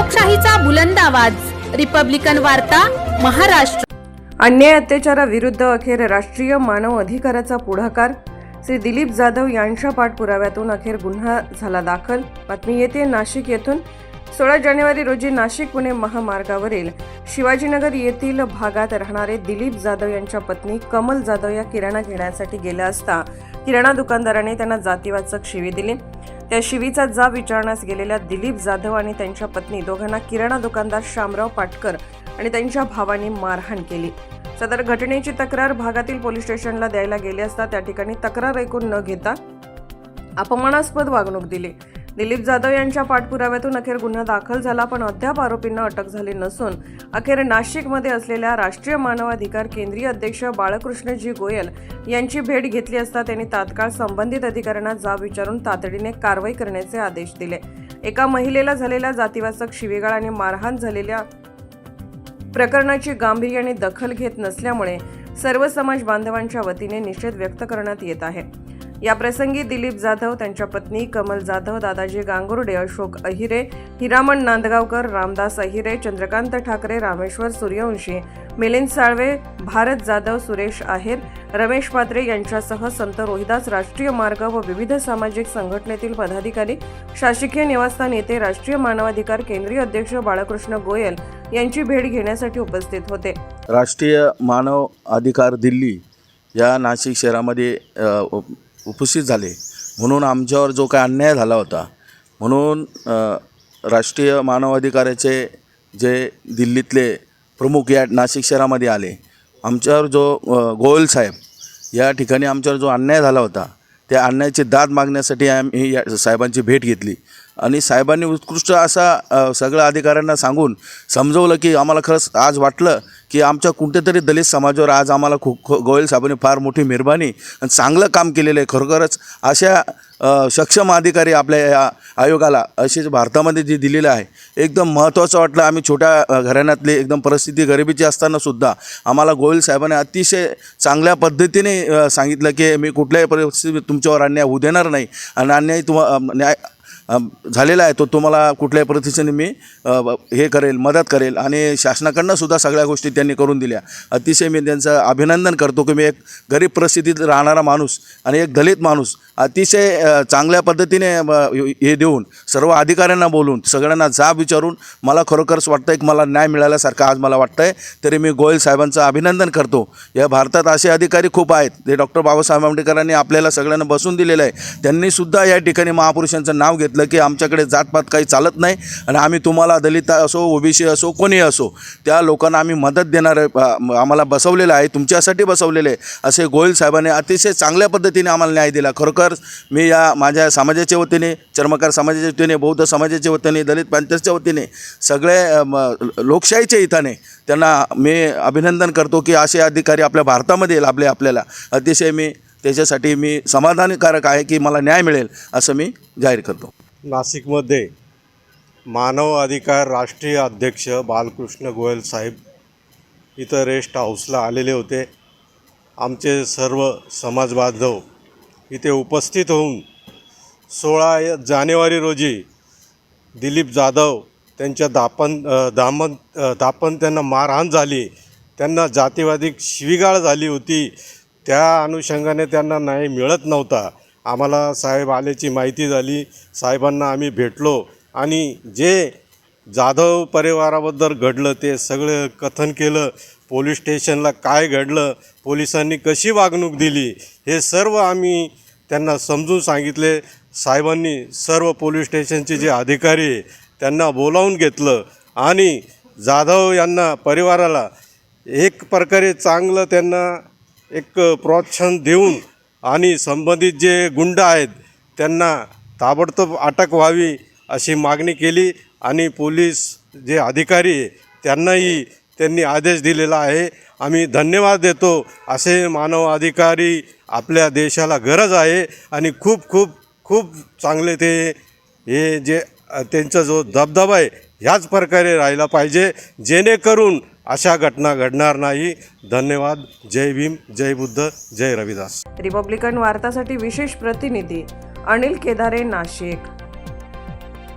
लोकशाहीचा बुलंद आवाज, रिपब्लिकन वार्ता, महाराष्ट्र। अन्याय अत्याचाराविरुद्ध अखेर राष्ट्रीय मानव अधिकाराचा पुढाकार। श्री दिलीप जाधव यांच्या पाठपुराव्यातून अखेर गुन्हा झाला दाखल। बातमी येते नाशिक येथून। 16 जानेवारी रोजी नाशिक पुणे महामार्गावरील शिवाजीनगर येथील भागात राहणारे दिलीप जाधव यांच्या पत्नी कमल जाधव या किराणा घेण्यासाठी गेल्या असता किराणा दुकानदाराने त्यांना जातीवाचक शिवी दिली। त्या शिवीचा जाब विचारण्यास गेलेल्या दिलीप जाधव आणि त्यांच्या पत्नी दोघांना किराणा दुकानदार शामराव पाटकर आणि त्यांच्या भावाने मारहाण केली। सदर घटनेची तक्रार भागातील पोलीस स्टेशनला द्यायला गेले असता त्या ठिकाणी तक्रार ऐकून न घेता अपमानास्पद वागणूक दिली। दिलीप जाधव यांच्या पाठपुराव्यातून अखेर गुन्हा दाखल झाला, पण अद्याप आरोपींना अटक झाली नसून अखेर नाशिकमध्ये असलेल्या राष्ट्रीय मानवाधिकार केंद्रीय अध्यक्ष बाळकृष्णजी गोयल यांची भेट घेतली असता त्यांनी तात्काळ संबंधित अधिकाऱ्यांना जाब विचारून तातडीने कारवाई करण्याचे आदेश दिले। एका महिलेला झालेल्या जातीवाचक शिवीगाळ आणि मारहाण झालेल्या प्रकरणाची गांभीर्याने दखल घेत नसल्यामुळे सर्व समाज बांधवांच्या वतीने निषेध व्यक्त करण्यात येत आहे। या प्रसंगी दिलीप जाधव, त्यांच्या पत्नी कमल जाधव, दादाजी गांगुर्डे, अशोक अहिरे, हिरामण नांदगावकर, रामदास अहिरे, चंद्रकांत ठाकरे, रामेश्वर सूर्यवंशी, मिलिंद साळवे, भारत जाधव, सुरेश आहेर, रमेश पात्रे यांच्यासह संत रोहिदास राष्ट्रीय मार्ग व विविध सामाजिक संघटनेतील पदाधिकारी, शासकीय निवासस्थान येथे राष्ट्रीय मानवाधिकार केंद्रीय अध्यक्ष बाळकृष्ण गोयल यांची भेट घेण्यासाठी उपस्थित होते। राष्ट्रीय मानव अधिकार दिल्ली या नाशिक शहरामध्ये उपस्थित झाले म्हणून आमच्यावर जो काय अन्याय झाला होता म्हणून राष्ट्रीय मानवाधिकाराचे जे दिल्लीतले प्रमुख या नाशिक शहरामध्ये आले। आमच्यावर जो गोयल साहेब या ठिकाणी आमच्यावर जो अन्याय झाला होता त्या अन्यायाची दाद मागण्यासाठी आम्ही या साहेबांची भेट घेतली आणि साहेबांनी उत्कृष्ट असा सगळ्या अधिकाऱ्यांना सांगून समजवलं की आम्हाला खरंच आज वाटलं की आमच्या कुठेतरी दलित समाजावर आज आम्हाला गोयल साहेबांनी फार मोठी मेहरबानी आणि चांगलं काम केलेलं आहे। खरोखरच अशा सक्षम अधिकारी आपल्या या आयोगाला अशीच भारतामध्ये जे दिलेलं आहे एकदम महत्त्वाचं वाटलं। आम्ही छोट्या घराण्यातली एकदम परिस्थिती गरिबीची असतानासुद्धा आम्हाला गोयल साहेबांनी अतिशय चांगल्या पद्धतीने सांगितलं की मी कुठल्याही परिस्थितीत तुमच्यावर अन्याय होऊ देणार नाही आणि अन्याय न्याय झालेला आहे तो तुम्हाला कुठल्याही परिस्थितीने मी हे करेल, मदत करेल आणि शासनाकडनं सुद्धा सगळ्या गोष्टी त्यांनी करून दिल्या। अतिशय मी त्यांचं अभिनंदन करतो की मी एक गरीब परिस्थितीत राहणारा माणूस आणि एक दलित माणूस अतिशय चांगल्या पद्धतीने हे देऊन सर्व अधिकाऱ्यांना बोलून सगळ्यांना जाब विचारून मला खरोखरच वाटतं की मला न्याय मिळाल्यासारखं आज मला वाटतं आहे। तरी मी गोयल साहेबांचं अभिनंदन करतो। या भारतात असे अधिकारी खूप आहेत जे डॉक्टर बाबासाहेब आंबेडकरांनी आपल्याला सगळ्यांना बसून दिलेलं आहे। त्यांनीसुद्धा या ठिकाणी महापुरुषांचं नाव घेतलं की आमच्याकडे जातपात काही चालत नाही आणि आम्ही तुम्हाला दलित असो, ओबीसी असो, कोणी असो त्या लोकांना आम्ही मदत देणार आम्हाला बसवलेलं आहे, तुमच्यासाठी बसवलेलं आहे असे गोयल साहेबांनी अतिशय चांगल्या पद्धतीने आम्हाला न्याय दिला। खरोखर मी या माझ्या समाजाच्या वतीने, चर्मकार समाजाच्या वतीने, बौद्ध समाजाच्या वतीने, दलित पॅंथर्सच्या वतीने सगळे लोकशाहीच्या हिताने त्यांना मी अभिनंदन करतो की असे अधिकारी आपल्या भारतामध्ये लाभले आपल्याला। अतिशय मी त्याच्यासाठी मी समाधानकारक आहे की मला न्याय मिळेल असं मी जाहीर करतो। नाशिकमध्ये मानव अधिकार राष्ट्रीय अध्यक्ष बाळकृष्ण गोयल साहेब इथं रेस्ट हाऊसला आलेले होते। आमचे सर्व समाज बांधव इथे उपस्थित होऊन 16 जानेवारी रोजी दिलीप जाधव त्यांच्या दापन त्यांना मारहाण झाली, त्यांना जातीवादी शिवीगाळ झाली होती। त्या अनुषंगाने त्यांना न्याय मिळत नव्हता। आम्हाला साहेब आल्याची माहिती झाली, साहेबांना आम्ही भेटलो आणि जे जाधव परिवाराबद्दल घडलं ते सगळं कथन केलं। पोलीस स्टेशनला काय घडलं, पोलिसांनी कशी वागणूक दिली हे सर्व आम्ही त्यांना समजून सांगितले। साहेबांनी सर्व पोलीस स्टेशनचे जे अधिकारी आहे त्यांना बोलावून घेतलं आणि जाधव यांना परिवाराला एक प्रकारे चांगलं त्यांना एक प्रोत्साहन देऊन आणि संबंधित जे गुंड आहेत त्यांना ताबडतोब अटक व्हावी अशी मागणी केली आणि पोलीस जे अधिकारी आहे त्यांनाही त्यांनी आदेश दिलेला आहे। आम्ही धन्यवाद देतो। असे मानव अधिकारी आपल्या देशाला गरज आहे आणि खूप खूप खूप चांगले ते हे जे त्यांचा जो दबदबा आहे ह्याच प्रकारे राहिला पाहिजे जेणेकरून अशा घटना घडणार नाही। धन्यवाद। जय भीम, जय बुद्ध, जय रविदास। रिपब्लिकन वार्तासाठी विशेष प्रतिनिधी अनिल केदारे, नाशिक।